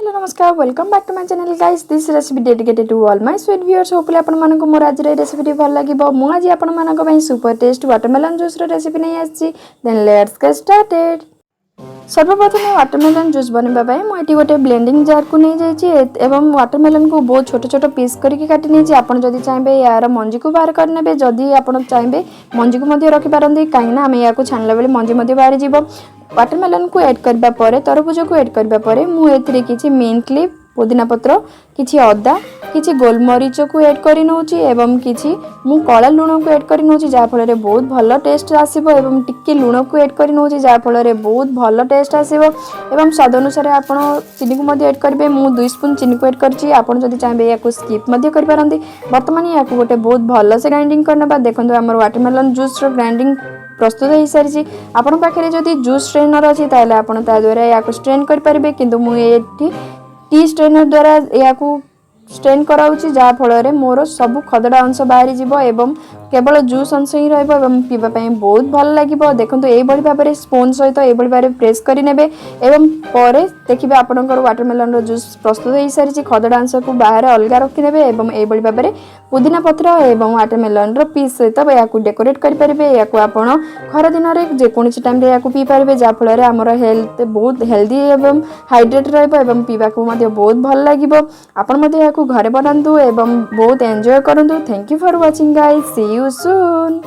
Hello नमस्कार welcome back to my channel guys this recipe dedicated to all my sweet viewers hopefully आपण मानको मोर आज recipe भल लागिबो मु आज आपण मानको पई सुपर टेस्ट वाटरमेलन जूस रो रेसिपी नै आछि देन लेट्स गेट स्टार्टेड। सर्वप्रथम वाटरमेलन जूस बनबा पई मु एटी गोटे ब्लेंडिंग जार को नै जाइछि एवं वाटरमेलन को बहुत छोट छोट पीस करके काटि नै छि। आपण जदी चाहबे यार मंजी को बाहर कर नेबे जदी आपण चाहबे मंजी को मध्ये रखि पारंदी काईना हम या को छानला बेले मंजी मध्ये बाहर जीवो। वाटरमेलन को ऐड करबा परे तरबुज को ऐड करबा परे मु एथिरे किछि मिंट लीफ पुदीना पत्र किछि अदा किछि गोलमरीच को ऐड करि नउछि एवं किछि मु काला लूण को ऐड करि नउछि जा फल रे बहुत भलो टेस्ट आसीबो एवं टिक्के लूण को ऐड करि नउछि जा फल रे बहुत भलो टेस्ट आसीबो एवं स्वाद अनुसार आपण चीनी को मध्ये ऐड करबे। मु 2 स्पून चीनी को ऐड करछि आपण जदी चाहबे या को स्किप मध्ये करि पारंदी। वर्तमान या को गोटे बहुत भलो से ग्राइंडिंग करनबा देखंतु हमर वाटरमेलन जूस रो ग्राइंडिंग प्रस्तुत हो सारी आपण पाखे जदि जूस स्ट्रेनर अच्छी ताले आपण ता द्वारा या को स्ट्रेन कर परिबे किंतु मु एठी टी स्ट्रेनर द्वारा या को स्ट्रेन कराउची जा फल रे मोर सब खदड़ा अंश बाहरी जीवो एवं केवल जूस अंश ही रहइबो एवं पीबा पई बहुत भल लागिबो। देखंतु एई बडी भाबरे स्पून सहित एई बडी भाबरे प्रेस करि नेबे एवं परे देखिबे आपनकर वाटरमेलन रो जूस प्रस्तुत हो सारी खदड़ा अंश को बाहर अलगा रखि नेबे एवं एई बडी भाबरे पुदीना पत्र एवं वाटरमेलन रो पीस सहित या को डेकोरेट करि परिबे। या को आपण खरा दिन रे जे कोनसी टाइम रे या को पी परिबे जा फल रे हमर हेल्थ बहुत हेल्दी एवं हाइड्रेट रहइबो एवं पीबा को मध्ये बहुत भल लागिबो। आपण मध्ये या को घरे बनांतु एवं बहुत एन्जॉय करंतु। Thank you for watching guys, see you soon.